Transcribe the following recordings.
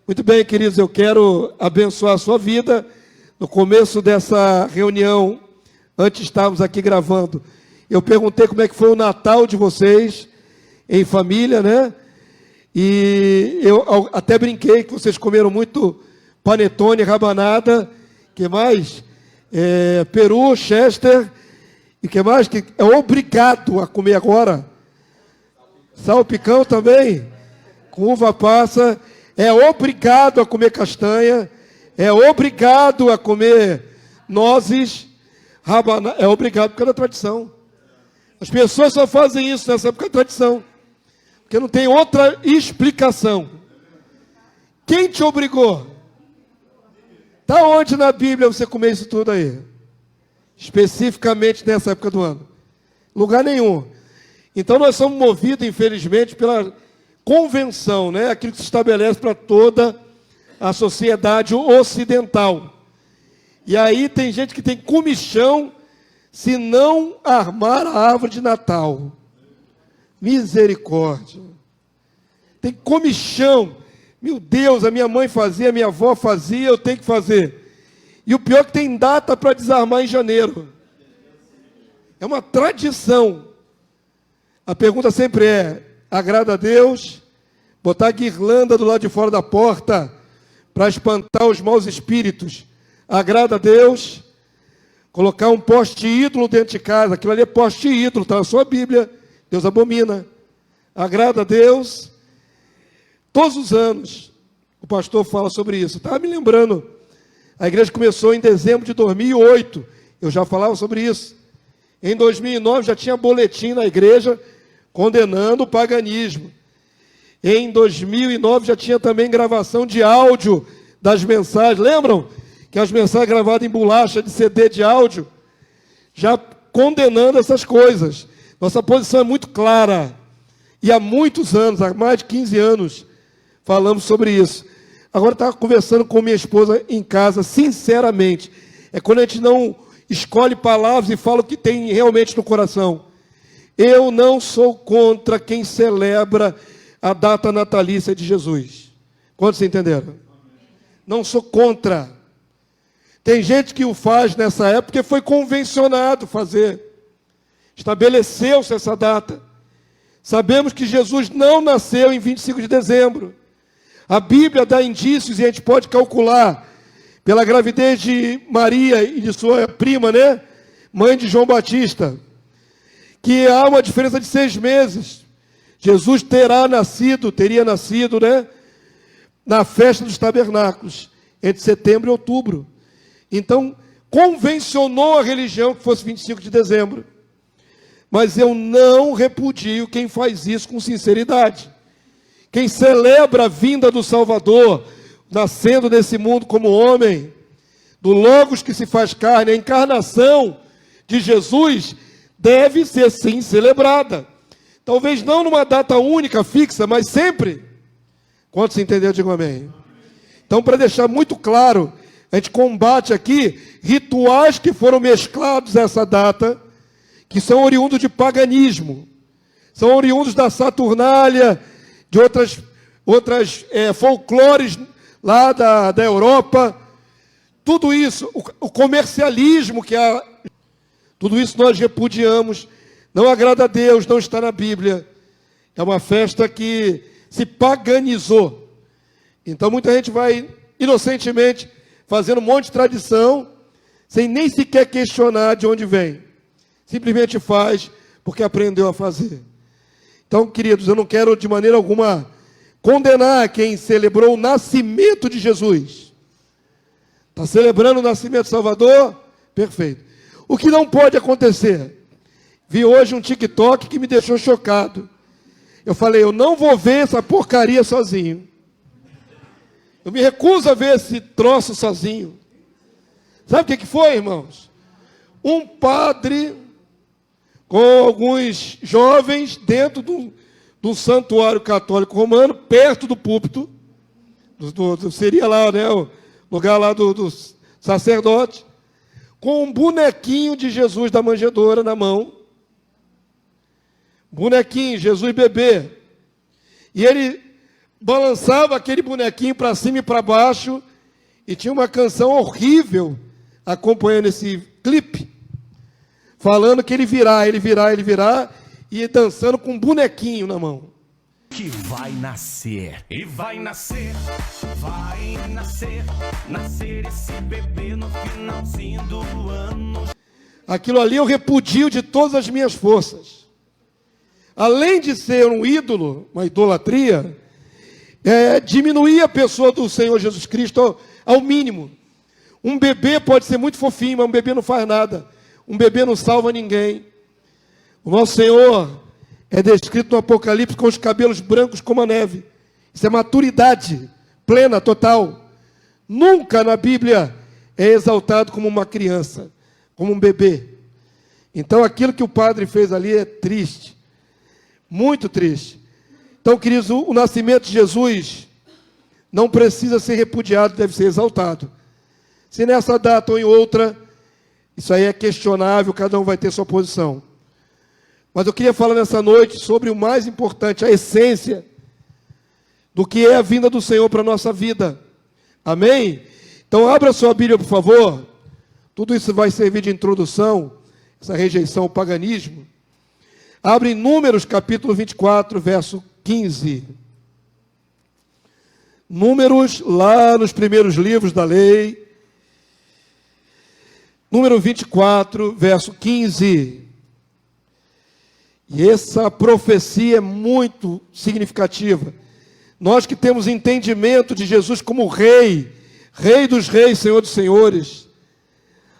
Muito bem, queridos, eu quero abençoar a sua vida. No começo dessa reunião, antes de estarmos aqui gravando, eu perguntei como é que foi o Natal de vocês, em família, né? E eu até brinquei que vocês comeram muito panetone, rabanada, que mais? Peru, Chester, e que mais? Que é obrigado a comer agora. Salpicão também, com uva passa. É obrigado a comer castanha, é obrigado a comer nozes, rabanada, é obrigado por causa da tradição. As pessoas só fazem isso nessa época da tradição, porque não tem outra explicação. Quem te obrigou? Está onde na Bíblia você comer isso tudo aí? Especificamente nessa época do ano? Lugar nenhum. Então nós somos movidos, infelizmente, pela convenção, né? Aquilo que se estabelece para toda a sociedade ocidental. E aí tem gente que tem comichão se não armar a árvore de Natal. Misericórdia. Tem comichão. Meu Deus, a minha mãe fazia, a minha avó fazia, eu tenho que fazer. E o pior é que tem data para desarmar em janeiro. É uma tradição. A pergunta sempre é: agrada a Deus? Botar a guirlanda do lado de fora da porta para espantar os maus espíritos, agrada a Deus? Colocar um poste ídolo dentro de casa, aquilo ali é poste ídolo, está na sua Bíblia, Deus abomina. Agrada a Deus? Todos os anos o pastor fala sobre isso. Estava me lembrando, a igreja começou em dezembro de 2008, eu já falava sobre isso. Em 2009 já tinha boletim na igreja condenando o paganismo. Em 2009 já tinha também gravação de áudio das mensagens. Lembram? Que as mensagens gravadas em bolacha de CD de áudio, já condenando essas coisas. Nossa posição é muito clara. E há muitos anos, há mais de 15 anos, falamos sobre isso. Agora estava conversando com minha esposa em casa, sinceramente. É quando a gente não escolhe palavras e fala o que tem realmente no coração. Eu não sou contra quem celebra a data natalícia de Jesus. Quantos entenderam? Não sou contra. Tem gente que o faz nessa época porque foi convencionado fazer. Estabeleceu-se essa data. Sabemos que Jesus não nasceu em 25 de dezembro. A Bíblia dá indícios e a gente pode calcular pela gravidez de Maria e de sua prima, né? Mãe de João Batista, que há uma diferença de 6 meses. Jesus teria nascido, né? Na festa dos tabernáculos, entre setembro e outubro. Então, convencionou a religião que fosse 25 de dezembro. Mas eu não repudio quem faz isso com sinceridade. Quem celebra a vinda do Salvador, nascendo nesse mundo como homem, do Logos que se faz carne, a encarnação de Jesus, deve ser sim celebrada. Talvez não numa data única, fixa, mas sempre. Quantos entenderam, digam amém. Então, para deixar muito claro, a gente combate aqui rituais que foram mesclados a essa data, que são oriundos de paganismo, são oriundos da Saturnália, de outras folclores lá da Europa. Tudo isso, o comercialismo que há, tudo isso nós repudiamos. Não agrada a Deus, não está na Bíblia. É uma festa que se paganizou. Então muita gente vai inocentemente fazendo um monte de tradição, sem nem sequer questionar de onde vem. Simplesmente faz porque aprendeu a fazer. Então, queridos, eu não quero de maneira alguma condenar quem celebrou o nascimento de Jesus. Está celebrando o nascimento do Salvador? Perfeito. O que não pode acontecer? Vi hoje um TikTok que me deixou chocado. Eu falei, eu não vou ver essa porcaria sozinho. Eu me recuso a ver esse troço sozinho. Sabe o que foi, irmãos? Um padre com alguns jovens dentro do santuário católico romano, perto do púlpito, seria lá, né, o lugar lá do sacerdote, com um bonequinho de Jesus da manjedoura na mão. Bonequinho, Jesus bebê. E ele balançava aquele bonequinho para cima e para baixo, e tinha uma canção horrível acompanhando esse clipe, falando que ele virá, e dançando com um bonequinho na mão. Que vai nascer, e vai nascer esse bebê no finalzinho do ano. Aquilo ali eu repudio de todas as minhas forças. Além de ser um ídolo, uma idolatria, diminuir a pessoa do Senhor Jesus Cristo ao mínimo. Um bebê pode ser muito fofinho, mas um bebê não faz nada. Um bebê não salva ninguém. O nosso Senhor é descrito no Apocalipse com os cabelos brancos como a neve. Isso é maturidade plena, total. Nunca na Bíblia é exaltado como uma criança, como um bebê. Então aquilo que o padre fez ali é triste, muito triste. Então, queridos, o nascimento de Jesus não precisa ser repudiado, deve ser exaltado. Se nessa data ou em outra, isso aí é questionável, cada um vai ter sua posição. Mas eu queria falar nessa noite sobre o mais importante, a essência do que é a vinda do Senhor para a nossa vida. Amém? Então abra sua Bíblia, por favor. Tudo isso vai servir de introdução, essa rejeição ao paganismo. Abre em Números capítulo 24, verso 15. Números, lá nos primeiros livros da lei. Número 24, verso 15. E essa profecia é muito significativa. Nós que temos entendimento de Jesus como Rei, Rei dos Reis, Senhor dos Senhores,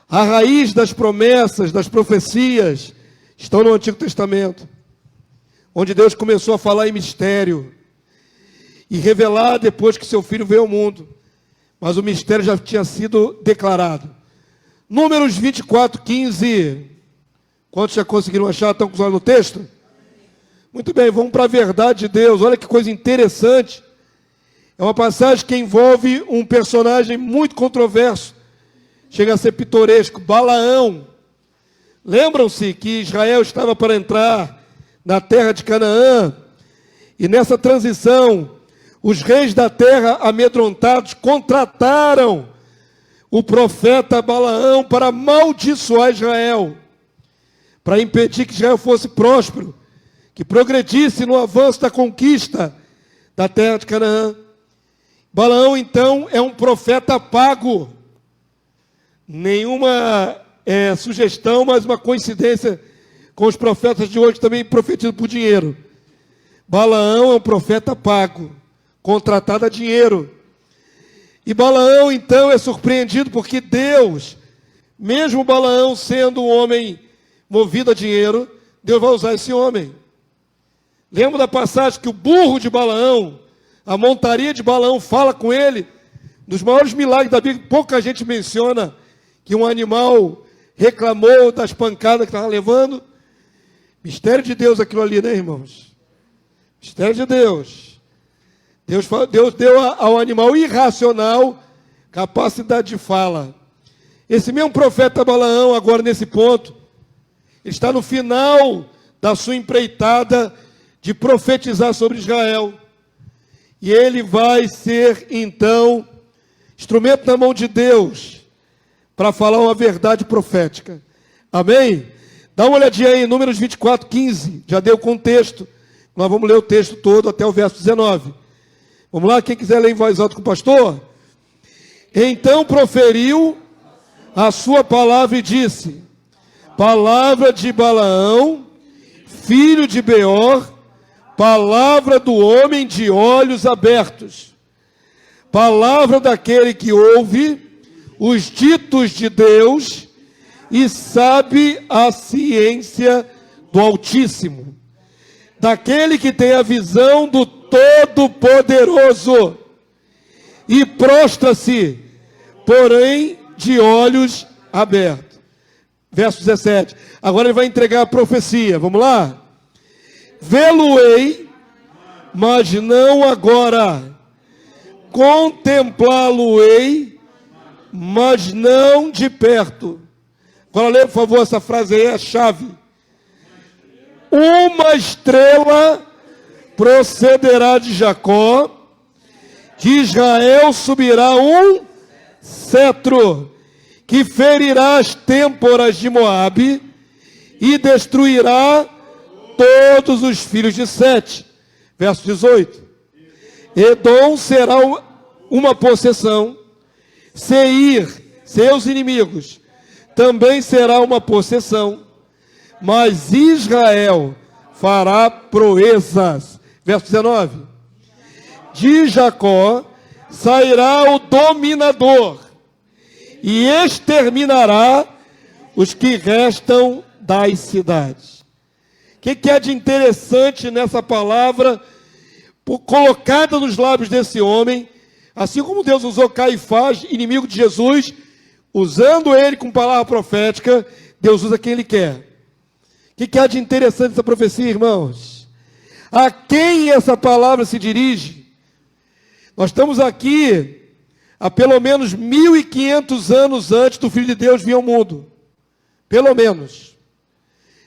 a raiz das promessas, das profecias, estão no Antigo Testamento, onde Deus começou a falar em mistério e revelar depois que seu Filho veio ao mundo. Mas o mistério já tinha sido declarado. Números 24, 15. Quantos já conseguiram achar? Estão com os olhos no texto? Muito bem, vamos para a verdade de Deus. Olha que coisa interessante. É uma passagem que envolve um personagem muito controverso. Chega a ser pitoresco, Balaão. Lembram-se que Israel estava para entrar na terra de Canaã. E nessa transição, os reis da terra, amedrontados, contrataram o profeta Balaão para amaldiçoar Israel, para impedir que Israel fosse próspero, que progredisse no avanço da conquista da terra de Canaã. Balaão, então, é um profeta pago. Nenhuma sugestão, mas uma coincidência com os profetas de hoje também profetizam por dinheiro. Balaão é um profeta pago, contratado a dinheiro. E Balaão, então, é surpreendido porque Deus, mesmo Balaão sendo um homem movido a dinheiro, Deus vai usar esse homem. Lembra da passagem que o burro de Balaão, a montaria de Balaão fala com ele? Dos maiores milagres da Bíblia, pouca gente menciona que um animal reclamou das pancadas que estava levando. Mistério de Deus aquilo ali, né, irmãos? Mistério de Deus. Deus deu ao animal irracional capacidade de fala. Esse mesmo profeta Balaão, agora nesse ponto, está no final da sua empreitada de profetizar sobre Israel. E ele vai ser, então, instrumento na mão de Deus para falar uma verdade profética. Amém? Dá uma olhadinha aí em Números 24, 15. Já deu contexto. Nós vamos ler o texto todo até o verso 19. Vamos lá, quem quiser ler em voz alta com o pastor. Então proferiu a sua palavra e disse: palavra de Balaão, filho de Beor, palavra do homem de olhos abertos, palavra daquele que ouve os ditos de Deus e sabe a ciência do Altíssimo, daquele que tem a visão do Todo-Poderoso, e prostra-se, porém de olhos abertos. Verso 17. Agora ele vai entregar a profecia. Vamos lá? Vê-lo-ei, mas não agora. Contemplá-lo-ei, mas não de perto. Agora lê, por favor, essa frase aí, é a chave. Uma estrela procederá de Jacó, De Israel subirá um cetro, que ferirá as têmporas de Moabe e destruirá todos os filhos de Sete. Verso 18. Edom será uma possessão, Seir, seus inimigos, também será uma possessão, mas Israel fará proezas. Verso 19. De Jacó sairá o dominador e exterminará os que restam das cidades. O que é de interessante nessa palavra colocada nos lábios desse homem? Assim como Deus usou Caifás, inimigo de Jesus, usando ele com palavra profética, Deus usa quem ele quer. O que há de interessante nessa profecia, irmãos? A quem essa palavra se dirige? Nós estamos aqui há pelo menos 1.500 anos antes do Filho de Deus vir ao mundo. Pelo menos.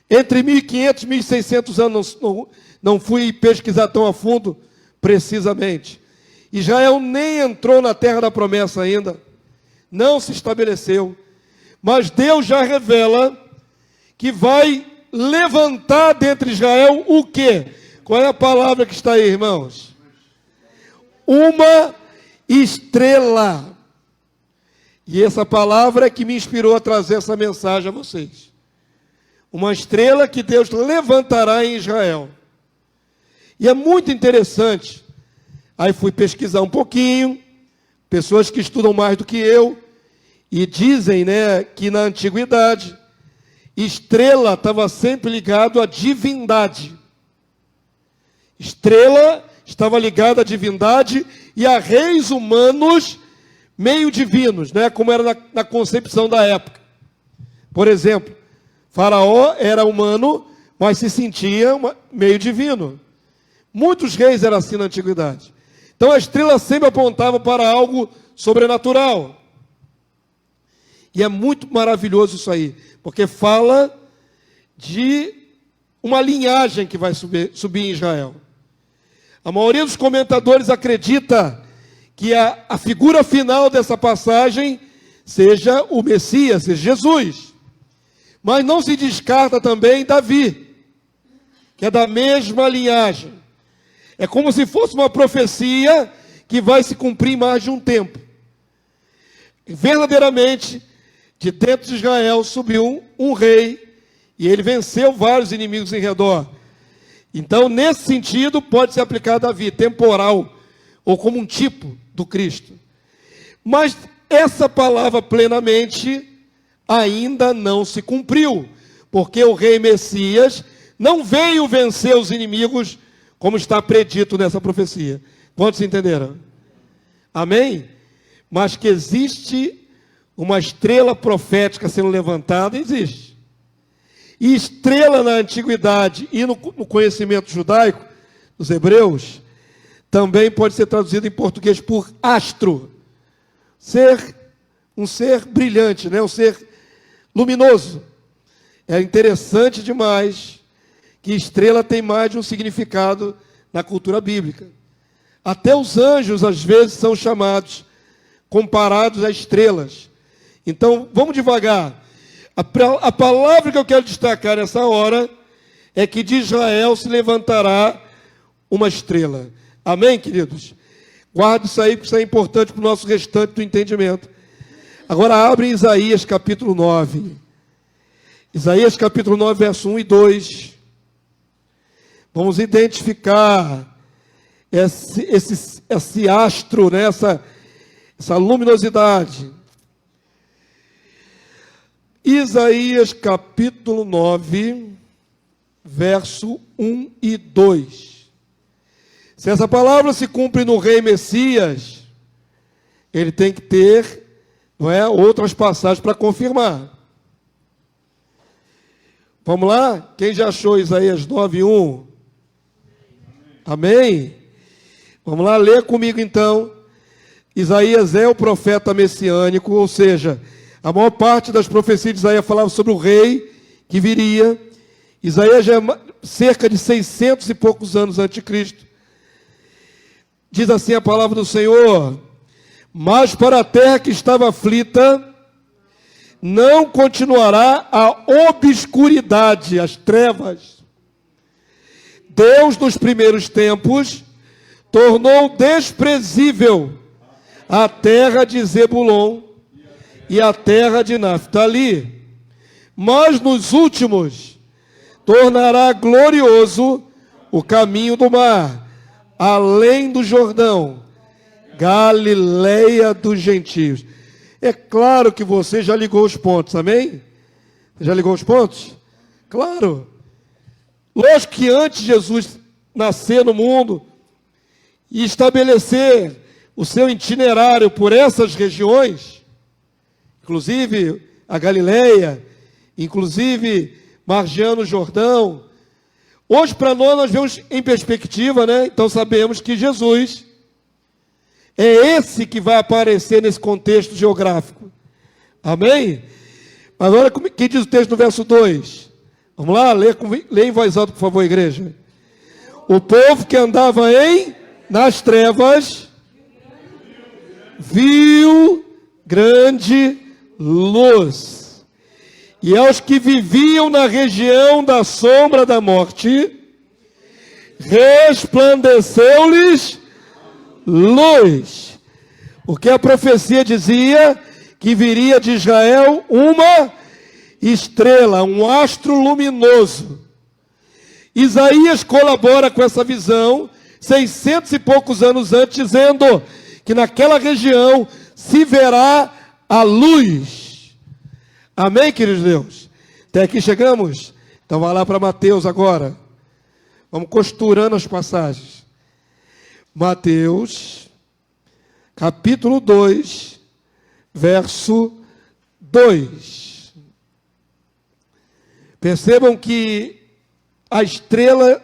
Entre 1.500 e 1.600 anos, não fui pesquisar tão a fundo, precisamente. Israel nem entrou na terra da promessa ainda, não se estabeleceu, mas Deus já revela que vai levantar dentre Israel o quê? Qual é a palavra que está aí, irmãos? Uma estrela. E essa palavra é que me inspirou a trazer essa mensagem a vocês. Uma estrela que Deus levantará em Israel. E é muito interessante. Aí fui pesquisar um pouquinho, pessoas que estudam mais do que eu, e dizem, né, que na antiguidade, estrela estava sempre ligado à divindade. Estrela estava ligada à divindade e a reis humanos meio divinos, né, como era na concepção da época. Por exemplo, Faraó era humano, mas se sentia meio divino. Muitos reis eram assim na antiguidade. Então a estrela sempre apontava para algo sobrenatural. E é muito maravilhoso isso aí, porque fala de uma linhagem que vai subir em Israel. A maioria dos comentadores acredita que a figura final dessa passagem seja o Messias, seja Jesus. Mas não se descarta também Davi, que é da mesma linhagem. É como se fosse uma profecia que vai se cumprir em mais de um tempo. Verdadeiramente, de dentro de Israel subiu um rei, e ele venceu vários inimigos em redor. Então, nesse sentido, pode se aplicar a Davi, temporal, ou como um tipo do Cristo. Mas essa palavra plenamente ainda não se cumpriu, porque o rei Messias não veio vencer os inimigos, como está predito nessa profecia. Quantos entenderam? Amém? Mas que existe uma estrela profética sendo levantada, existe. E estrela na antiguidade e no conhecimento judaico, dos hebreus, também pode ser traduzido em português por astro. Um ser brilhante, né? Um ser luminoso. É interessante demais que estrela tem mais de um significado na cultura bíblica. Até os anjos, às vezes, são chamados, comparados a estrelas. Então, vamos devagar. A palavra que eu quero destacar nessa hora é que de Israel se levantará uma estrela. Amém, queridos? Guarda isso aí, porque isso é importante para o nosso restante do entendimento. Agora abre Isaías capítulo 9. Isaías capítulo 9, verso 1 e 2. Vamos identificar esse astro, né? essa luminosidade. Isaías capítulo 9, verso 1 e 2. Se essa palavra se cumpre no rei Messias, ele tem que ter, não é, outras passagens para confirmar. Vamos lá? Quem já achou Isaías 9, 1? Amém? Vamos lá, ler comigo então. Isaías é o profeta messiânico, ou seja, a maior parte das profecias de Isaías falava sobre o rei que viria. Isaías já é cerca de 600 e poucos anos antes de Cristo. Diz assim a palavra do Senhor: mas para a terra que estava aflita, não continuará a obscuridade, as trevas. Deus, nos primeiros tempos, tornou desprezível a terra de Zebulon e a terra de Naftali, mas nos últimos tornará glorioso o caminho do mar, além do Jordão, Galileia dos gentios. É claro que você já ligou os pontos, amém? Já ligou os pontos? Claro. Lógico que antes de Jesus nascer no mundo e estabelecer o seu itinerário por essas regiões, inclusive a Galileia, inclusive margeando o Jordão, hoje para nós vemos em perspectiva, né? Então sabemos que Jesus é esse que vai aparecer nesse contexto geográfico. Amém? Mas olha o que diz o texto no verso 2. Vamos lá, lê em voz alta, por favor, igreja. O povo que andava nas trevas viu grande luz. E aos que viviam na região da sombra da morte, resplandeceu-lhes luz. Porque a profecia dizia que viria de Israel uma estrela, um astro luminoso. Isaías colabora com essa visão 600 e poucos anos antes, dizendo que naquela região se verá a luz. Amém, queridos Deus? Até aqui chegamos? Então vai lá para Mateus agora. Vamos costurando as passagens. Mateus, capítulo 2, verso 2. Percebam que a estrela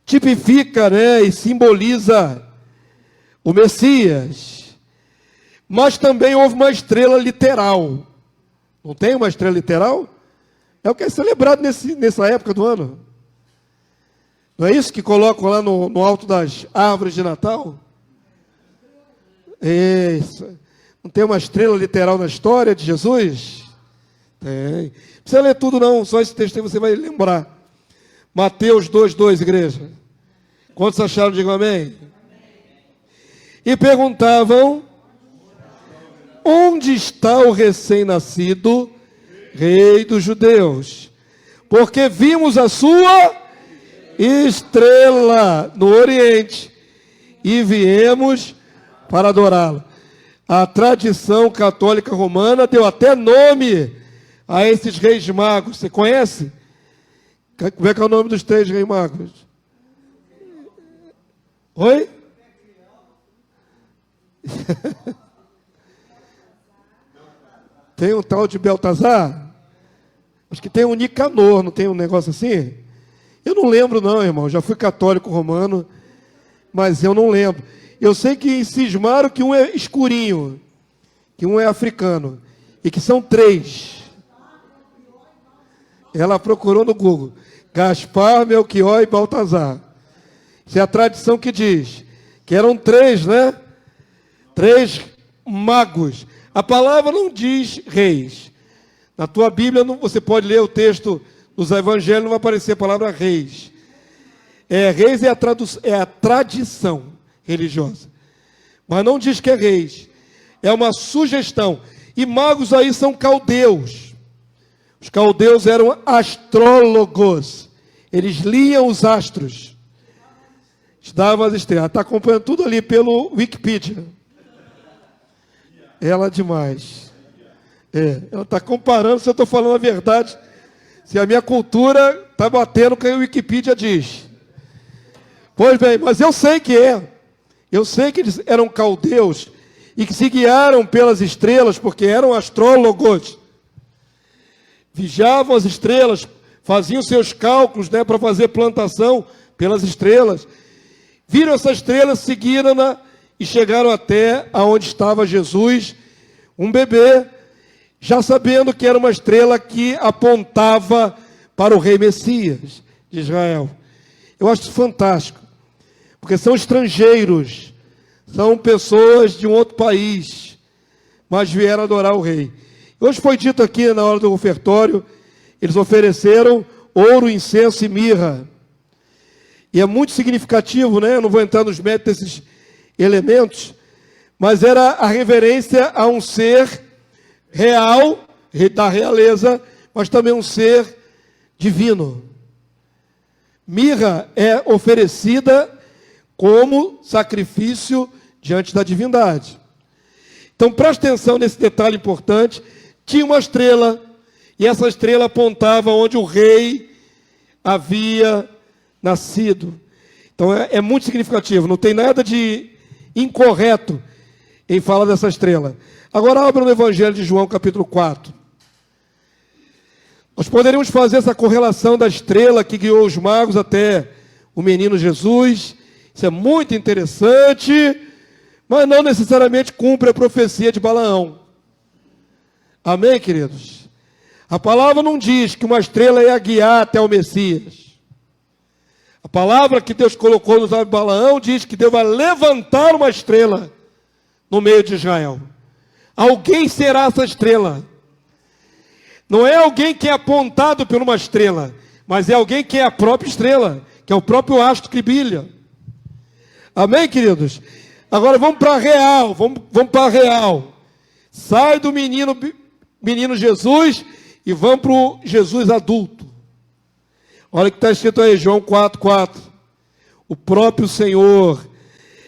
tipifica, né, e simboliza o Messias. Mas também houve uma estrela literal. Não tem uma estrela literal? É o que é celebrado nessa época do ano. Não é isso que colocam lá no alto das árvores de Natal? Isso. Não tem uma estrela literal na história de Jesus? Tem. Não precisa ler tudo não, só esse texto aí você vai lembrar. Mateus 2:2, igreja. Quantos acharam? Digam amém. E perguntavam: onde está o recém-nascido rei dos judeus? Porque vimos a sua estrela no Oriente e viemos para adorá-la. A tradição católica romana deu até nome a esses reis magos. Você conhece? Como é que é o nome dos 3 reis magos? Oi? Tem um tal de Beltazar? Acho que tem um Nicanor, não tem um negócio assim? Eu não lembro não, irmão. Já fui católico romano, mas eu não lembro. Eu sei que cismaram que um é escurinho, que um é africano, e que são 3. Ela procurou no Google. Gaspar, Melquior e Baltazar. Isso é a tradição que diz que eram 3, né? 3 magos. A palavra não diz reis. Na tua Bíblia, você pode ler o texto dos evangelhos, não vai aparecer a palavra reis. Reis é a tradição religiosa. Mas não diz que é reis. É uma sugestão. E magos aí são caldeus. Os caldeus eram astrólogos. Eles liam os astros. Estudavam as estrelas. Está acompanhando tudo ali pelo Wikipedia. Ela é demais. Ela está comparando se eu estou falando a verdade. Se a minha cultura está batendo com o que a Wikipedia diz. Pois bem, mas eu sei que é. Eu sei que eles eram caldeus e que se guiaram pelas estrelas, porque eram astrólogos. Vigiavam as estrelas, faziam seus cálculos, né, para fazer plantação pelas estrelas. Viram essa estrela, seguiram-na e chegaram até aonde estava Jesus, um bebê, já sabendo que era uma estrela que apontava para o rei Messias de Israel. Eu acho isso fantástico. porque são estrangeiros, são pessoas de um outro país, mas vieram adorar o rei. Hoje foi dito aqui na hora do ofertório, eles ofereceram ouro, incenso e mirra. E é muito significativo, né? Eu não vou entrar nos méritos desses elementos, mas era a reverência a um ser real, da realeza, mas também um ser divino. Mirra é oferecida como sacrifício diante da divindade. Então preste atenção nesse detalhe importante. Tinha uma estrela, e essa estrela apontava onde o rei havia nascido. Então é muito significativo, não tem nada de incorreto em falar dessa estrela. Agora abra no Evangelho de João, capítulo 4. Nós poderíamos fazer essa correlação da estrela que guiou os magos até o menino Jesus. Isso é muito interessante, mas não necessariamente cumpre a profecia de Balaão. Amém, queridos? A palavra não diz que uma estrela ia guiar até o Messias. A palavra que Deus colocou nos lábios de Balaão diz que Deus vai levantar uma estrela no meio de Israel. Alguém será essa estrela. Não é alguém que é apontado por uma estrela, mas é alguém que é a própria estrela, que é o próprio astro que brilha. Amém, queridos? Agora vamos para a real, vamos para a real. Sai do menino Jesus e vamos para o Jesus adulto. Olha o que está escrito aí, João 4,4. O próprio Senhor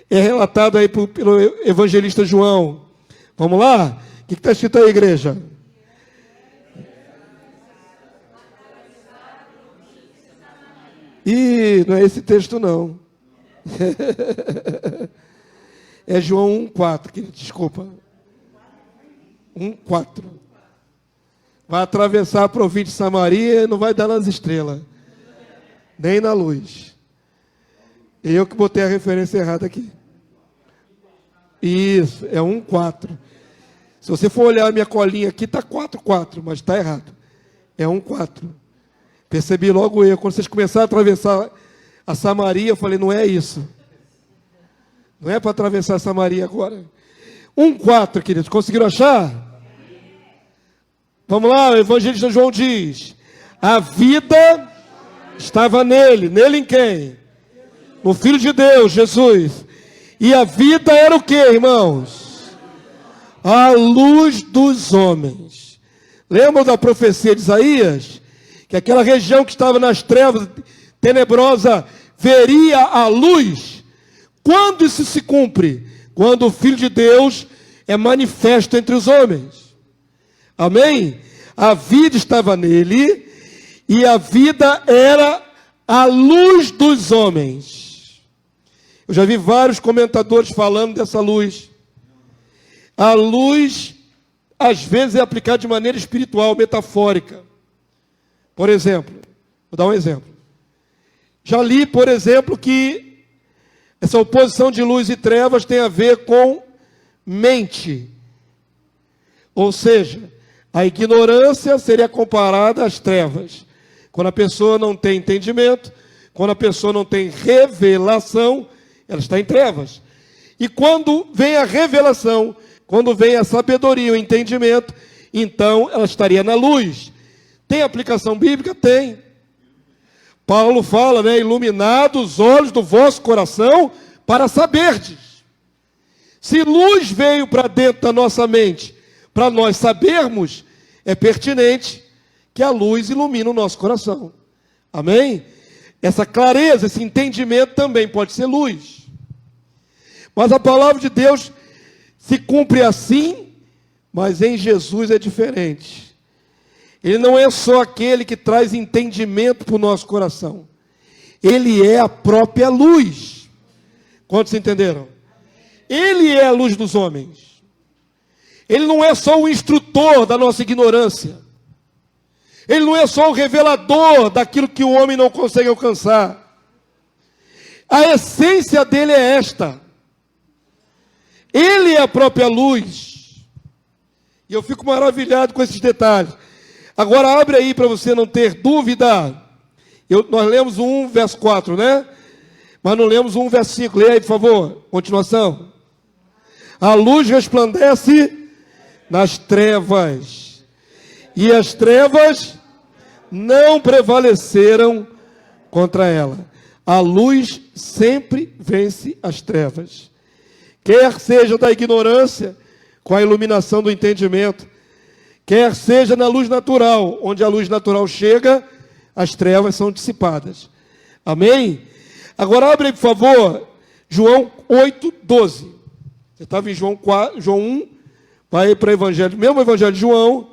é relatado aí pelo evangelista João. Vamos lá? O que está escrito aí, igreja? Ih, não é esse texto não. É João 1,4, desculpa. 1,4. Vai atravessar a província de Samaria e não vai dar nas estrelas. Nem na luz. Eu que botei a referência errada aqui. Isso, é 1,4. Se você for olhar a minha colinha aqui, está 4,4, mas está errado. É 1,4. Percebi logo eu. Quando vocês começaram a atravessar a Samaria, eu falei, não é isso. Não é para atravessar a Samaria agora. 1,4, queridos. Conseguiram achar? Vamos lá, o evangelista João diz: a vida estava nele. Nele em quem? No Filho de Deus, Jesus. E a vida era o quê, irmãos? A luz dos homens. Lembram da profecia de Isaías? Que aquela região que estava nas trevas tenebrosa veria a luz. Quando isso se cumpre? Quando o Filho de Deus é manifesto entre os homens. Amém? A vida estava nele e a vida era a luz dos homens. Eu já vi vários comentadores falando dessa luz. A luz, às vezes, é aplicada de maneira espiritual, metafórica. Por exemplo, vou dar um exemplo. Já li, por exemplo, que essa oposição de luz e trevas tem a ver com mente. Ou seja, a ignorância seria comparada às trevas. Quando a pessoa não tem entendimento, quando a pessoa não tem revelação, ela está em trevas. E quando vem a revelação, quando vem a sabedoria, o entendimento, então ela estaria na luz. Tem aplicação bíblica? Tem. Paulo fala, né? Iluminados os olhos do vosso coração para saberdes. Se luz veio para dentro da nossa mente, para nós sabermos, é pertinente que a luz ilumine o nosso coração. Amém? Essa clareza, esse entendimento também pode ser luz. Mas a palavra de Deus se cumpre assim, mas em Jesus é diferente. Ele não é só aquele que traz entendimento para o nosso coração. Ele é a própria luz. Quantos entenderam? Ele é a luz dos homens. Ele não é só o instrutor da nossa ignorância. Ele não é só o revelador daquilo que o homem não consegue alcançar. A essência dele é esta. Ele é a própria luz. E eu fico maravilhado com esses detalhes. Agora abre aí para você não ter dúvida. Nós lemos o 1, verso 4, né? Mas não lemos um versículo. Leia aí, por favor. Continuação. A luz resplandece nas trevas, e as trevas não prevaleceram contra ela. A luz sempre vence as trevas. Quer seja da ignorância, com a iluminação do entendimento, quer seja na luz natural, onde a luz natural chega, as trevas são dissipadas. Amém? Agora abre aí, por favor, João 8:12. Você estava em João 1, vai para o Evangelho, mesmo Evangelho de João,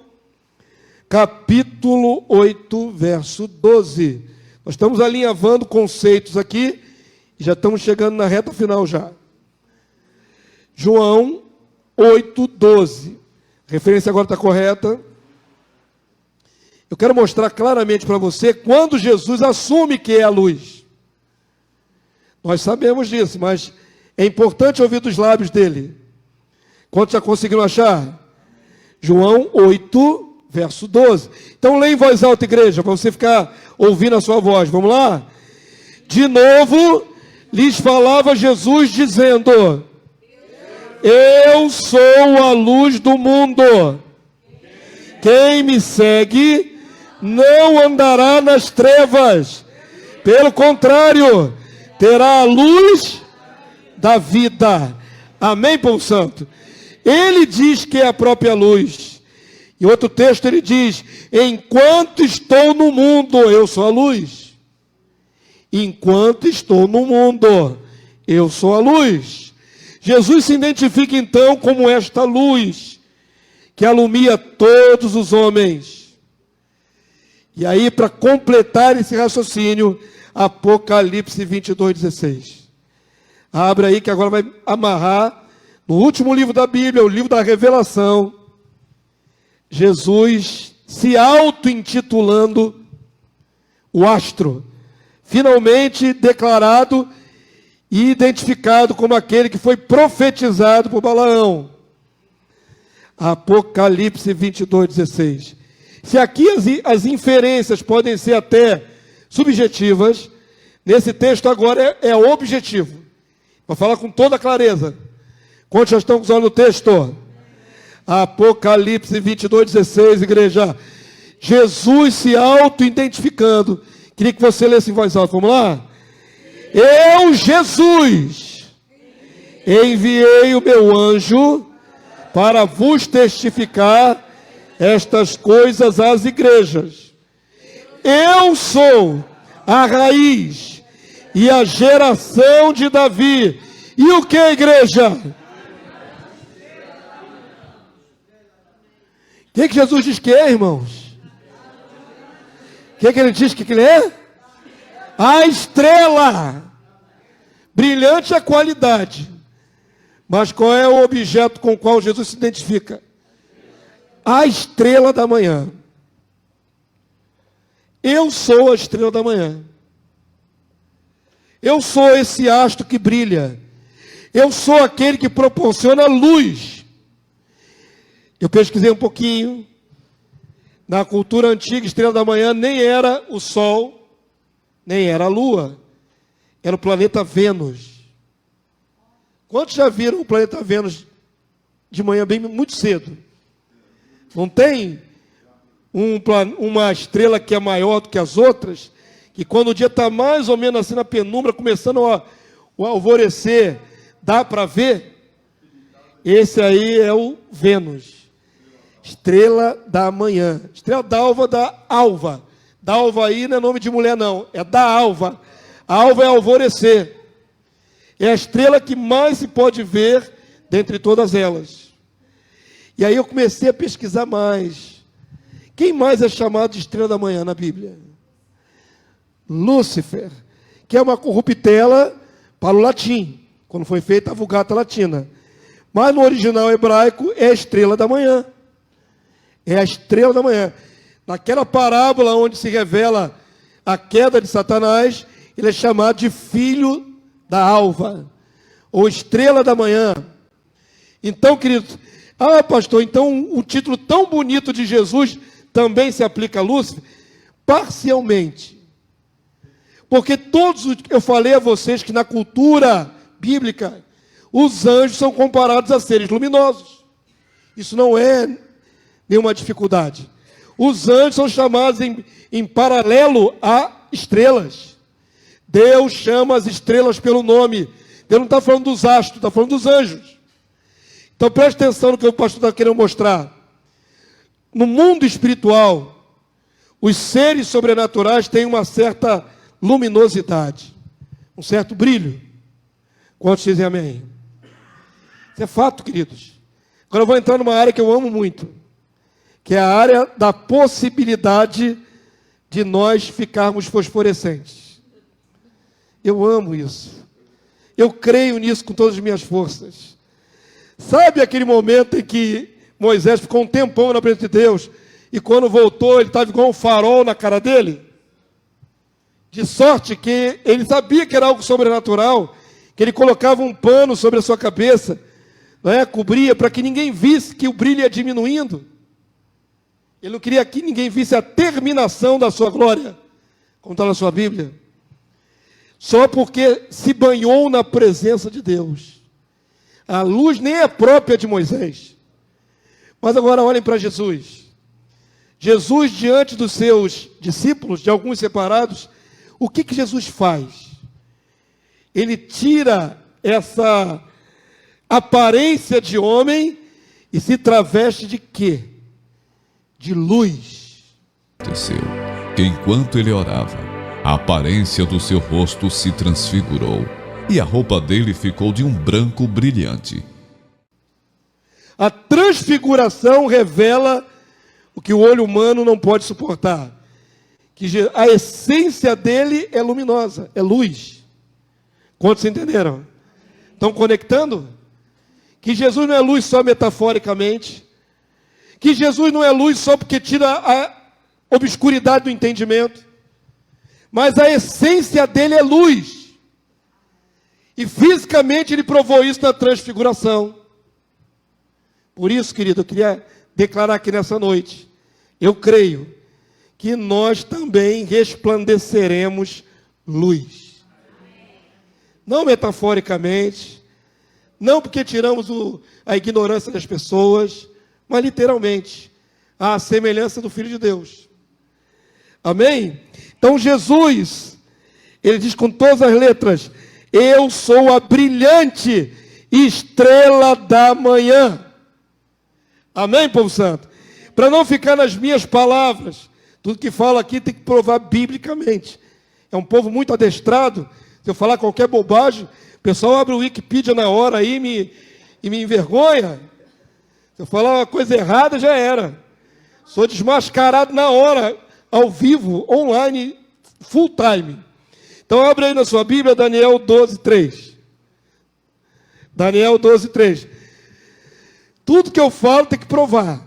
capítulo 8, verso 12. Nós estamos alinhavando conceitos aqui, e já estamos chegando na reta final já. João 8:12. A referência agora está correta. Eu quero mostrar claramente para você quando Jesus assume que é a luz. Nós sabemos disso, mas é importante ouvir dos lábios dele. Quantos já conseguiram achar? João 8, verso 12. Então leia em voz alta, igreja, para você ficar ouvindo a sua voz. Vamos lá? De novo, lhes falava Jesus dizendo: eu sou a luz do mundo. Quem me segue não andará nas trevas. Pelo contrário, terá a luz da vida. Amém, povo santo? Ele diz que é a própria luz. E outro texto ele diz: enquanto estou no mundo, eu sou a luz. Enquanto estou no mundo, eu sou a luz. Jesus se identifica então como esta luz que alumia todos os homens. E aí, para completar esse raciocínio, Apocalipse 22:16. Abre aí que agora vai amarrar no último livro da Bíblia, o livro da Revelação. Jesus se auto-intitulando o astro, finalmente declarado e identificado como aquele que foi profetizado por Balaão. Apocalipse 22:16. Se aqui as inferências podem ser até subjetivas, nesse texto agora é objetivo. Vou falar com toda clareza. Quantos já estão com os olhos no texto? Apocalipse 22:16, igreja. Jesus se auto-identificando. Queria que você lesse em voz alta. Vamos lá? Eu, Jesus, enviei o meu anjo para vos testificar estas coisas às igrejas. Eu sou a raiz e a geração de Davi. E o que, igreja? O que Jesus diz que é, irmãos? O que ele diz que ele é? A estrela. Brilhante é a qualidade. Mas qual é o objeto com o qual Jesus se identifica? A estrela da manhã. Eu sou a estrela da manhã. Eu sou esse astro que brilha. Eu sou aquele que proporciona luz. Eu pesquisei um pouquinho. Na cultura antiga, estrela da manhã nem era o Sol, nem era a Lua. Era o planeta Vênus. Quantos já viram o planeta Vênus de manhã, muito cedo? Não tem uma estrela que é maior do que as outras, que quando o dia está mais ou menos assim na penumbra, começando o alvorecer, dá para ver? Esse aí é o Vênus. Estrela da manhã. Estrela d'alva da alva. D'alva aí não é nome de mulher não, é da alva. A alva é alvorecer. É a estrela que mais se pode ver dentre todas elas. E aí eu comecei a pesquisar mais. Quem mais é chamado de estrela da manhã na Bíblia? Lúcifer, que é uma corruptela para o latim, quando foi feita a Vulgata Latina. Mas no original hebraico é a estrela da manhã. É a estrela da manhã. Naquela parábola onde se revela a queda de Satanás, ele é chamado de filho da alva, ou estrela da manhã. Então, queridos, pastor, então o título tão bonito de Jesus também se aplica a Lúcifer? Parcialmente. Porque eu falei a vocês que na cultura bíblica, os anjos são comparados a seres luminosos. Isso não é nenhuma dificuldade. Os anjos são chamados em paralelo a estrelas. Deus chama as estrelas pelo nome. Deus não está falando dos astros, está falando dos anjos. Então preste atenção no que o pastor está querendo mostrar. No mundo espiritual, os seres sobrenaturais têm uma certa luminosidade, um certo brilho. Quantos dizem amém? Isso é fato, queridos. Agora eu vou entrar numa área que eu amo muito, que é a área da possibilidade de nós ficarmos fosforescentes. Eu amo isso. Eu creio nisso com todas as minhas forças. Sabe aquele momento em que Moisés ficou um tempão na presença de Deus, e quando voltou ele estava igual um farol na cara dele? De sorte que ele sabia que era algo sobrenatural, que ele colocava um pano sobre a sua cabeça, não é? Cobria para que ninguém visse que o brilho ia diminuindo. Ele não queria que ninguém visse a terminação da sua glória, como está na sua Bíblia. Só porque se banhou na presença de Deus. A luz nem é própria de Moisés. Mas agora olhem para Jesus. Jesus, diante dos seus discípulos, de alguns separados, o que Jesus faz? Ele tira essa aparência de homem e se traveste de quê? De luz. Aconteceu que enquanto ele orava, a aparência do seu rosto se transfigurou e a roupa dele ficou de um branco brilhante. A transfiguração revela o que o olho humano não pode suportar. Que a essência dele é luminosa, é luz. Quantos entenderam? Estão conectando? Que Jesus não é luz só metaforicamente. Que Jesus não é luz só porque tira a obscuridade do entendimento. Mas a essência dele é luz. E fisicamente ele provou isso na transfiguração. Por isso, querido, eu queria declarar aqui nessa noite, eu creio que nós também resplandeceremos luz. Não metaforicamente, não porque tiramos a ignorância das pessoas, mas literalmente, à semelhança do Filho de Deus. Amém? Então Jesus, ele diz com todas as letras, eu sou a brilhante estrela da manhã. Amém, povo santo? Para não ficar nas minhas palavras, tudo que falo aqui tem que provar biblicamente. É um povo muito adestrado. Se eu falar qualquer bobagem, o pessoal abre o Wikipedia na hora aí e me envergonha. Se eu falar uma coisa errada, já era. Sou desmascarado na hora, ao vivo, online, full time. Então abre aí na sua Bíblia, Daniel 12:3. Daniel 12:3. Tudo que eu falo tem que provar.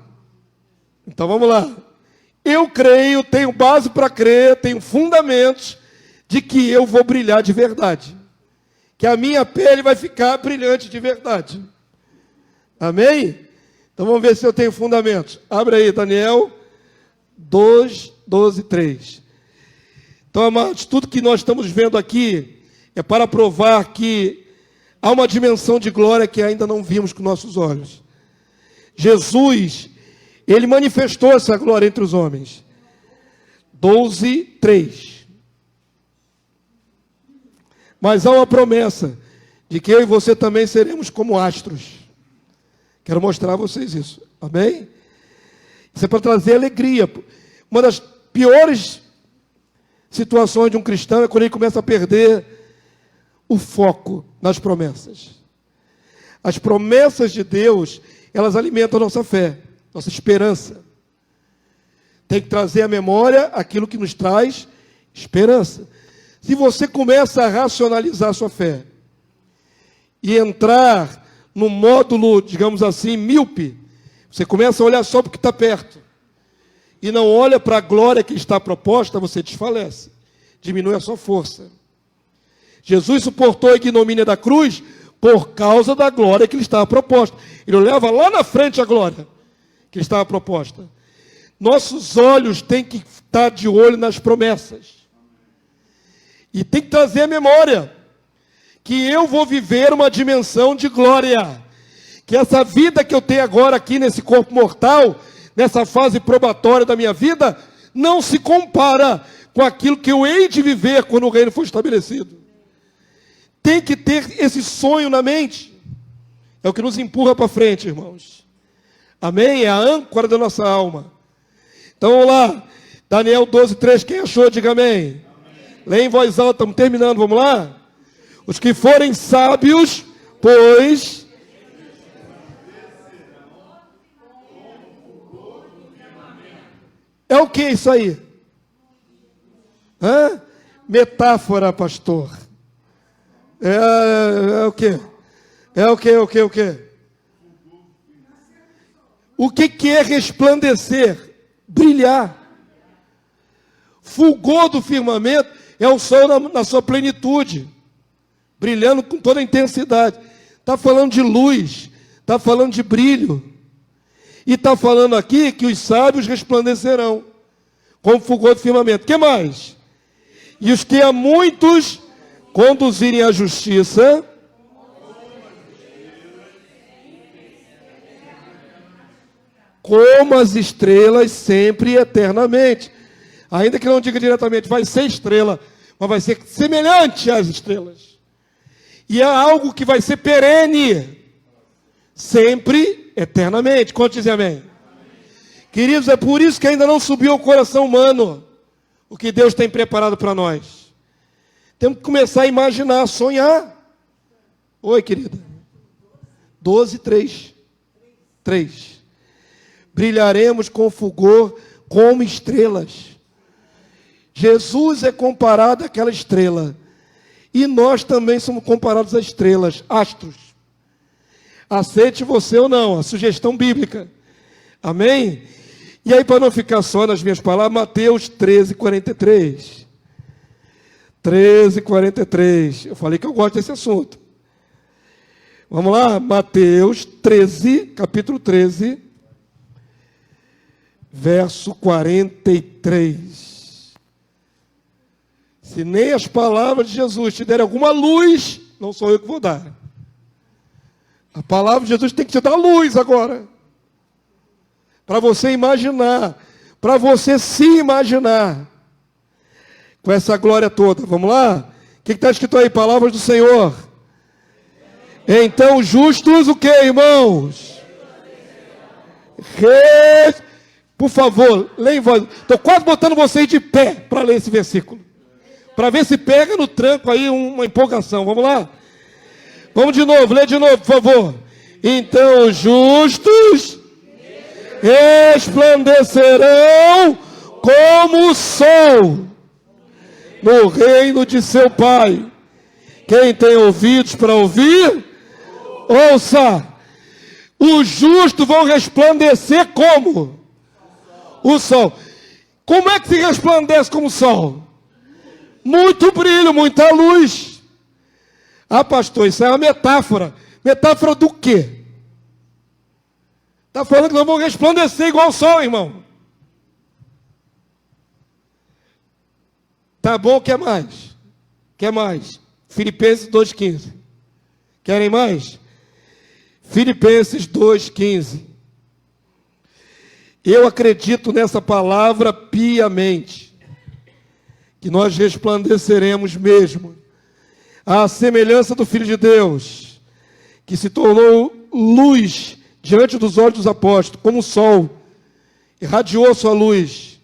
Então vamos lá. Eu creio, tenho base para crer, tenho fundamentos de que eu vou brilhar de verdade. Que a minha pele vai ficar brilhante de verdade. Amém? Então vamos ver se eu tenho fundamentos. Abre aí, Daniel 12:3. Então, amados, tudo que nós estamos vendo aqui é para provar que há uma dimensão de glória que ainda não vimos com nossos olhos. Jesus, ele manifestou essa glória entre os homens. 12:3. Mas há uma promessa de que eu e você também seremos como astros. Quero mostrar a vocês isso. Amém? Isso é para trazer alegria. Uma das piores situações de um cristão é quando ele começa a perder o foco nas promessas. As promessas de Deus, elas alimentam a nossa fé, nossa esperança. Tem que trazer à memória aquilo que nos traz esperança. Se você começa a racionalizar a sua fé e entrar no módulo, digamos assim, míope, você começa a olhar só porque está perto e não olha para a glória que está proposta, você desfalece, diminui a sua força. Jesus suportou a ignomínia da cruz por causa da glória que lhe estava proposta. Ele leva lá na frente a glória que lhe estava proposta. Nossos olhos têm que estar de olho nas promessas. E tem que trazer a memória que eu vou viver uma dimensão de glória. Que essa vida que eu tenho agora aqui nesse corpo mortal, nessa fase probatória da minha vida, não se compara com aquilo que eu hei de viver quando o reino for estabelecido. Tem que ter esse sonho na mente. É o que nos empurra para frente, irmãos. Amém? É a âncora da nossa alma. Então vamos lá. Daniel 12:3, quem achou, diga amém. Leia em voz alta, estamos terminando, vamos lá? Os que forem sábios, pois... É o que isso aí? Hã? Metáfora, pastor. É o que? É o que? O que é resplandecer? Brilhar. Fulgor do firmamento é o sol na sua plenitude, brilhando com toda a intensidade. Está falando de luz, está falando de brilho. E está falando aqui que os sábios resplandecerão, como fulgor do firmamento. O que mais? E os que a muitos conduzirem à justiça, como as estrelas sempre e eternamente. Ainda que não diga diretamente, vai ser estrela, mas vai ser semelhante às estrelas. E é algo que vai ser perene, sempre, eternamente. Quantos dizem amém? Amém? Queridos, é por isso que ainda não subiu ao coração humano o que Deus tem preparado para nós. Temos que começar a imaginar, a sonhar. Oi, querida. 12:3. 3. Brilharemos com fulgor como estrelas. Jesus é comparado àquela estrela. E nós também somos comparados a estrelas, astros. Aceite você ou não, a sugestão bíblica. Amém? E aí, para não ficar só nas minhas palavras, Mateus 13:43. 13:43. Eu falei que eu gosto desse assunto. Vamos lá? Mateus 13, capítulo 13, verso 43. Se nem as palavras de Jesus te derem alguma luz, não sou eu que vou dar. A palavra de Jesus tem que te dar luz agora. Para você imaginar. Para você se imaginar. Com essa glória toda. Vamos lá? O que está escrito aí? Palavras do Senhor. Então justos o que, irmãos? Por favor, leia em voz. Estou quase botando vocês de pé para ler esse versículo. Para ver se pega no tranco aí uma empolgação. Vamos lá? Vamos de novo, lê de novo, por favor. Então os justos resplandecerão como o sol no reino de seu Pai. Quem tem ouvidos para ouvir, ouça. Os justos vão resplandecer como? O sol. Como é que se resplandece como o sol? Muito brilho, muita luz. Ah, pastor, isso é uma metáfora. Metáfora do quê? Está falando que nós vamos resplandecer igual o sol, irmão. Tá bom, quer mais? Quer mais? Filipenses 2,15. Querem mais? Filipenses 2,15. Eu acredito nessa palavra piamente, que nós resplandeceremos mesmo, à semelhança do Filho de Deus, que se tornou luz diante dos olhos dos apóstolos, como o sol, irradiou sua luz,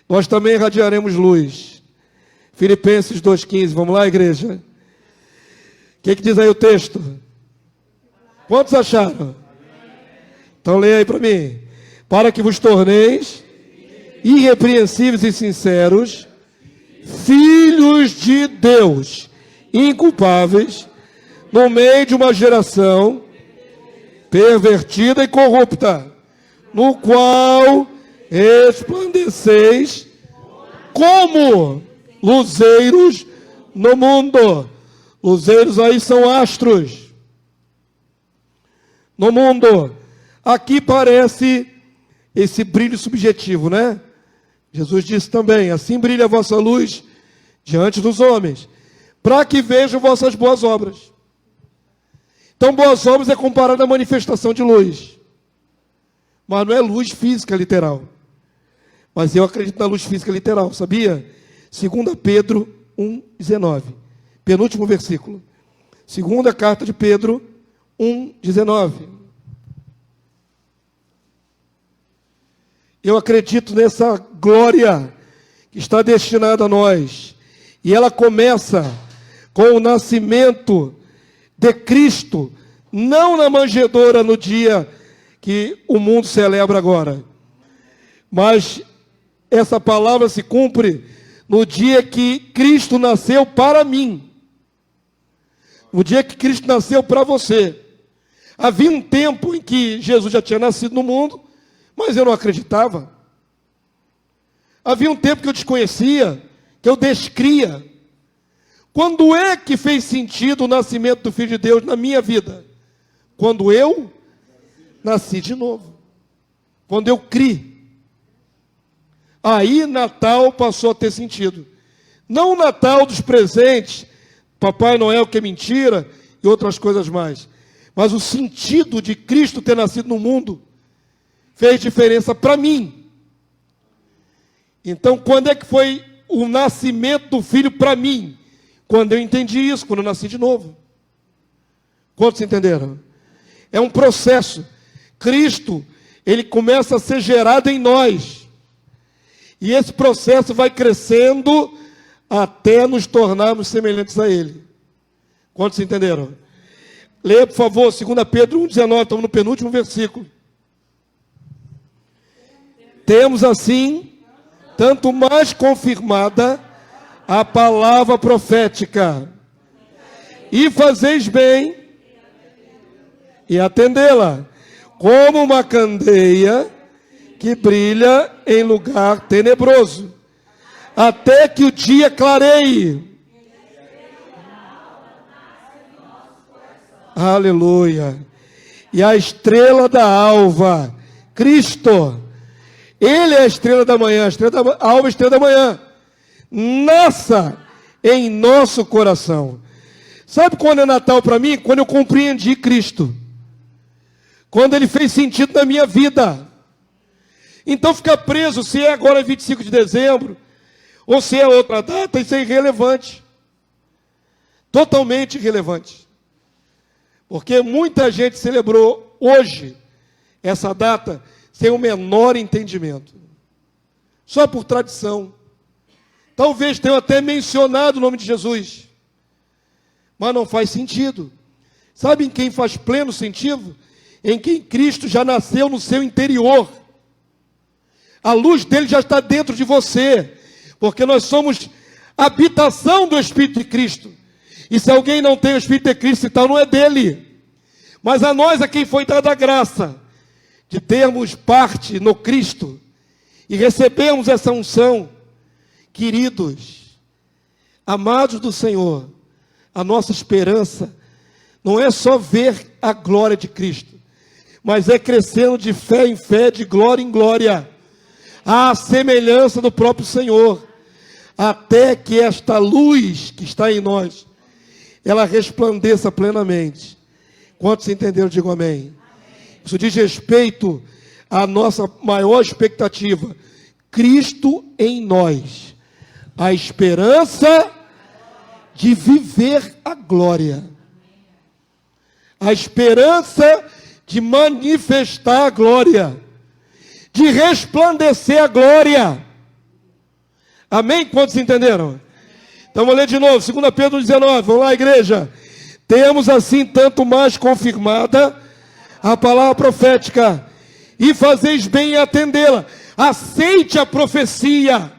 nós também irradiaremos luz. Filipenses 2,15, vamos lá, igreja? O que diz aí o texto? Quantos acharam? Então leia aí para mim. Para que vos torneis irrepreensíveis e sinceros, filhos de Deus, inculpáveis, no meio de uma geração pervertida e corrupta, no qual resplandeceis como luzeiros no mundo. Luzeiros aí são astros. No mundo. Aqui parece esse brilho subjetivo, né? Jesus disse também, assim brilha a vossa luz diante dos homens, para que vejam vossas boas obras. Então, boas obras é comparado à manifestação de luz. Mas não é luz física literal. Mas eu acredito na luz física literal, sabia? 2 Pedro 1,19. Penúltimo versículo. Segunda carta de Pedro 1,19. Eu acredito nessa glória que está destinada a nós. E ela começa com o nascimento de Cristo, não na manjedoura no dia que o mundo celebra agora. Mas essa palavra se cumpre no dia que Cristo nasceu para mim. No dia que Cristo nasceu para você. Havia um tempo em que Jesus já tinha nascido no mundo, mas eu não acreditava. Havia um tempo que eu desconhecia, que eu descria. Quando é que fez sentido o nascimento do Filho de Deus na minha vida? Quando eu nasci de novo. Quando eu criei. Aí Natal passou a ter sentido. Não o Natal dos presentes, Papai Noel que é mentira e outras coisas mais. Mas o sentido de Cristo ter nascido no mundo fez diferença para mim. Então, quando é que foi o nascimento do Filho para mim? Quando eu entendi isso, quando eu nasci de novo. Quantos entenderam? É um processo. Cristo, ele começa a ser gerado em nós. E esse processo vai crescendo até nos tornarmos semelhantes a Ele. Quantos entenderam? Leia, por favor, 2 Pedro 1,19, estamos no penúltimo versículo. Temos assim, tanto mais confirmada a palavra profética. E fazeis bem e atendê-la, como uma candeia que brilha em lugar tenebroso, até que o dia clareie. Aleluia. E a estrela da alva, Cristo, Ele é a estrela da manhã, a alva é a estrela da manhã, nasça em nosso coração. Sabe quando é Natal para mim? Quando eu compreendi Cristo. Quando Ele fez sentido na minha vida. Então ficar preso, se é agora 25 de dezembro, ou se é outra data, isso é irrelevante. Totalmente irrelevante. Porque muita gente celebrou hoje essa data sem o menor entendimento. Só por tradição. Talvez tenham até mencionado o nome de Jesus. Mas não faz sentido. Sabe em quem faz pleno sentido? Em quem Cristo já nasceu no seu interior. A luz dele já está dentro de você. Porque nós somos habitação do Espírito de Cristo. E se alguém não tem o Espírito de Cristo, então não é dele. Mas a nós, a quem foi dada a graça de termos parte no Cristo e recebemos essa unção, queridos, amados do Senhor, a nossa esperança não é só ver a glória de Cristo, mas é crescendo de fé em fé, de glória em glória, à semelhança do próprio Senhor, até que esta luz que está em nós, ela resplandeça plenamente. Quantos entenderam? Digam amém. Isso diz respeito à nossa maior expectativa. Cristo em nós. A esperança de viver a glória. A esperança de manifestar a glória. De resplandecer a glória. Amém? Quantos entenderam? Então vou ler de novo, 2 Pedro 19, vamos lá, igreja. Temos assim tanto mais confirmada a palavra profética, e fazeis bem em atendê-la. Aceite a profecia,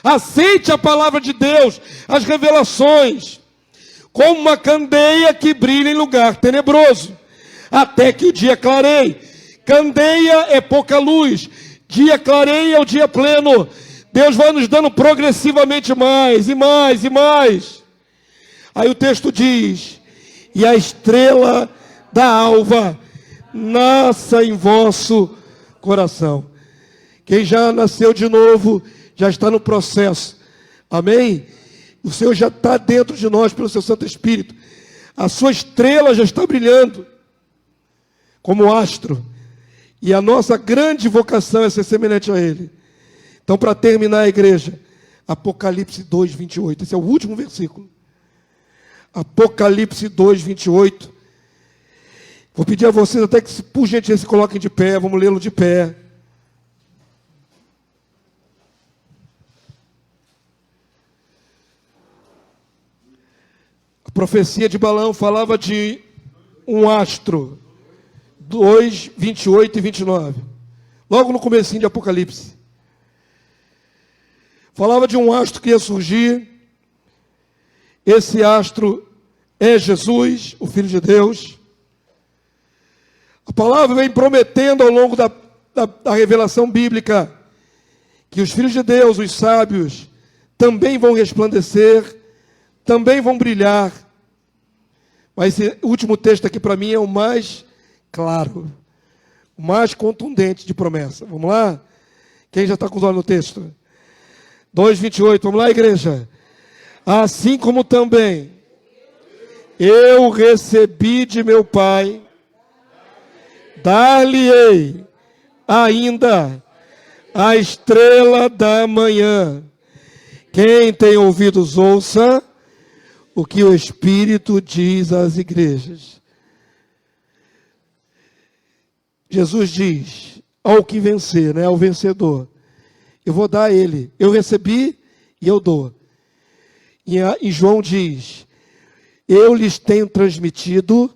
aceite a palavra de Deus, as revelações, como uma candeia que brilha em lugar tenebroso, até que o dia clareie. Candeia é pouca luz, dia clareia é o dia pleno. Deus vai nos dando progressivamente mais, e mais, e mais. Aí o texto diz, e a estrela da alva nasça em vosso coração. Quem já nasceu de novo, já está no processo. Amém? O Senhor já está dentro de nós pelo seu Santo Espírito. A sua estrela já está brilhando como astro. E a nossa grande vocação é ser semelhante a Ele. Então, para terminar a igreja, Apocalipse 2, 28. Esse é o último versículo. Apocalipse 2, 28. Vou pedir a vocês até que, por gentileza, se coloquem de pé. Vamos lê-lo de pé. A profecia de Balaão falava de um astro. 2, 28 e 29. Logo no comecinho de Apocalipse. Falava de um astro que ia surgir. Esse astro é Jesus, o Filho de Deus. A palavra vem prometendo ao longo da revelação bíblica que os filhos de Deus, os sábios, também vão resplandecer, também vão brilhar. Mas esse último texto aqui para mim é o mais claro, o mais contundente de promessa. Vamos lá? Quem já está com os olhos no texto? 2:28, vamos lá, igreja? Assim como também eu recebi de meu Pai, dar-lhe-ei ainda a estrela da manhã. Quem tem ouvidos, ouça o que o Espírito diz às igrejas. Jesus diz ao que vencer, né, ao vencedor, eu vou dar a ele. Eu recebi e eu dou. E João diz, eu lhes tenho transmitido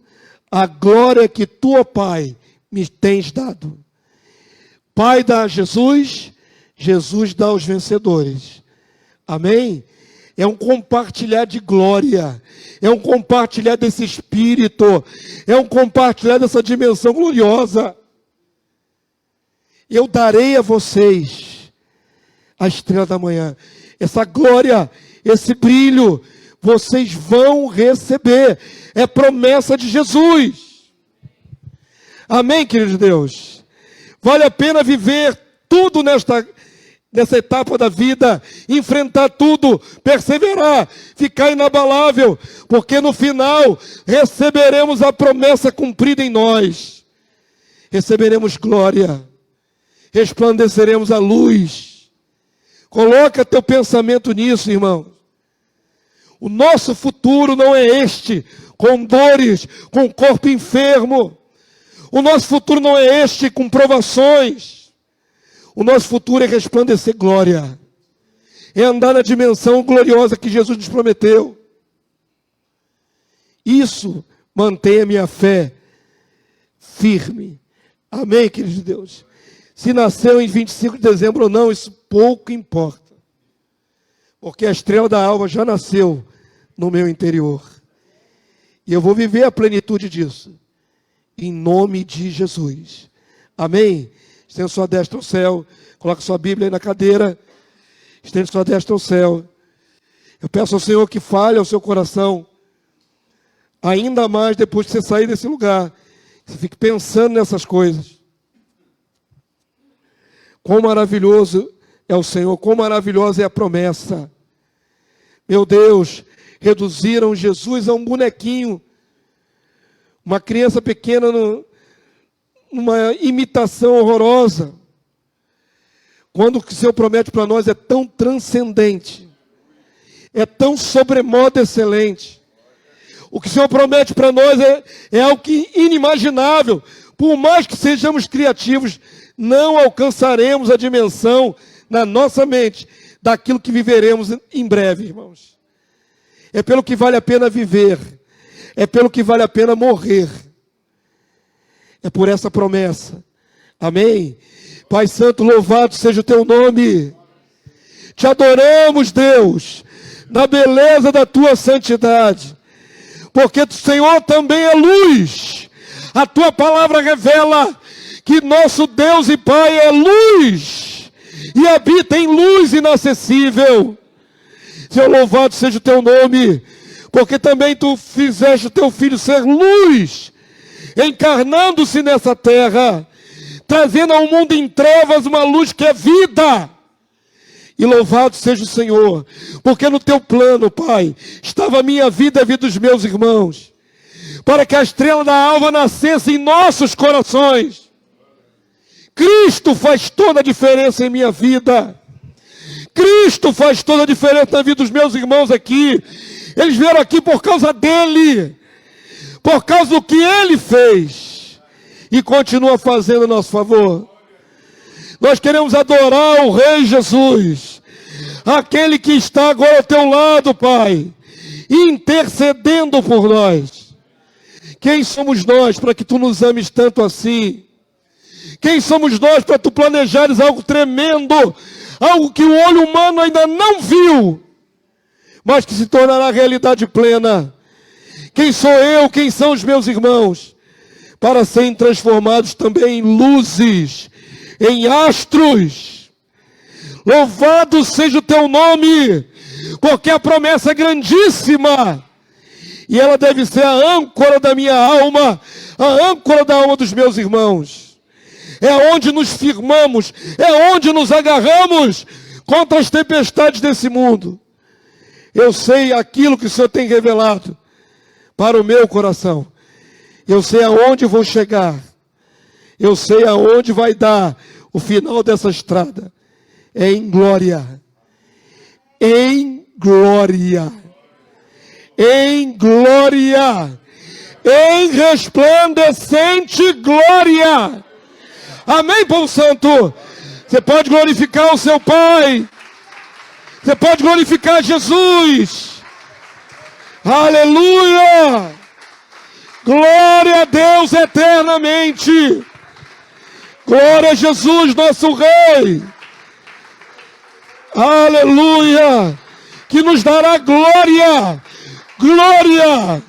a glória que tu, ó Pai, me tens dado. Pai dá a Jesus, Jesus dá aos vencedores. Amém? É um compartilhar de glória, é um compartilhar desse Espírito, é um compartilhar dessa dimensão gloriosa. Eu darei a vocês a estrela da manhã. Essa glória, esse brilho, vocês vão receber. É promessa de Jesus. Amém, querido de Deus? Vale a pena viver tudo nessa etapa da vida, enfrentar tudo, perseverar, ficar inabalável, porque no final receberemos a promessa cumprida em nós. Receberemos glória, resplandeceremos a luz. Coloca teu pensamento nisso, irmão. O nosso futuro não é este, com dores, com corpo enfermo. O nosso futuro não é este, com provações. O nosso futuro é resplandecer glória. É andar na dimensão gloriosa que Jesus nos prometeu. Isso mantém a minha fé firme. Amém, queridos de Deus? Se nasceu em 25 de dezembro ou não, isso pouco importa. Porque a estrela da alva já nasceu no meu interior. E eu vou viver a plenitude disso. Em nome de Jesus. Amém? Estenda sua destra ao céu. Coloque sua Bíblia aí na cadeira. Estende sua destra ao céu. Eu peço ao Senhor que fale ao seu coração. Ainda mais depois que você sair desse lugar. Você fique pensando nessas coisas. Quão maravilhoso é o Senhor. Quão maravilhosa é a promessa. Meu Deus, reduziram Jesus a um bonequinho. Uma criança pequena numa imitação horrorosa. Quando o que o Senhor promete para nós é tão transcendente, é tão sobremodo excelente. O que o Senhor promete para nós é algo que inimaginável. Por mais que sejamos criativos, não alcançaremos a dimensão na nossa mente daquilo que viveremos em breve, irmãos. É pelo que vale a pena viver. É pelo que vale a pena morrer. É por essa promessa. Amém? Pai Santo, louvado seja o teu nome. Te adoramos, Deus, na beleza da tua santidade. Porque o Senhor também é luz. A tua palavra revela que nosso Deus e Pai é luz. E habita em luz inacessível. Senhor, louvado seja o teu nome. Porque também tu fizeste o teu filho ser luz, encarnando-se nessa terra, trazendo ao mundo em trevas uma luz que é vida. E louvado seja o Senhor, porque no teu plano, Pai, estava a minha vida e a vida dos meus irmãos, para que a estrela da alva nascesse em nossos corações. Cristo faz toda a diferença em minha vida. Cristo faz toda a diferença na vida dos meus irmãos aqui. Eles vieram aqui por causa dele, por causa do que ele fez, e continua fazendo a nosso favor. Nós queremos adorar o Rei Jesus, aquele que está agora ao teu lado, Pai, intercedendo por nós. Quem somos nós para que tu nos ames tanto assim? Quem somos nós para tu planejares algo tremendo, algo que o olho humano ainda não viu, mas que se tornará realidade plena? Quem sou eu, quem são os meus irmãos, para serem transformados também em luzes, em astros? Louvado seja o teu nome, porque a promessa é grandíssima, e ela deve ser a âncora da minha alma, a âncora da alma dos meus irmãos. É onde nos firmamos, é onde nos agarramos contra as tempestades desse mundo. Eu sei aquilo que o Senhor tem revelado para o meu coração. Eu sei aonde vou chegar. Eu sei aonde vai dar o final dessa estrada. É em glória. Em glória. Em glória. Em resplandecente glória. Amém, povo santo? Você pode glorificar o seu Pai. Você pode glorificar Jesus. Aleluia. Glória a Deus eternamente. Glória a Jesus, nosso Rei. Aleluia. Que nos dará glória. Glória.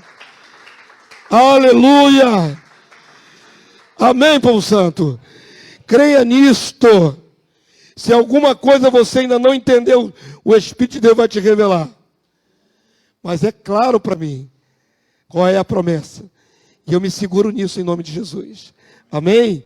Aleluia. Amém, povo santo? Creia nisto. Se alguma coisa você ainda não entendeu, o Espírito de Deus vai te revelar. Mas é claro para mim qual é a promessa. E eu me seguro nisso em nome de Jesus. Amém?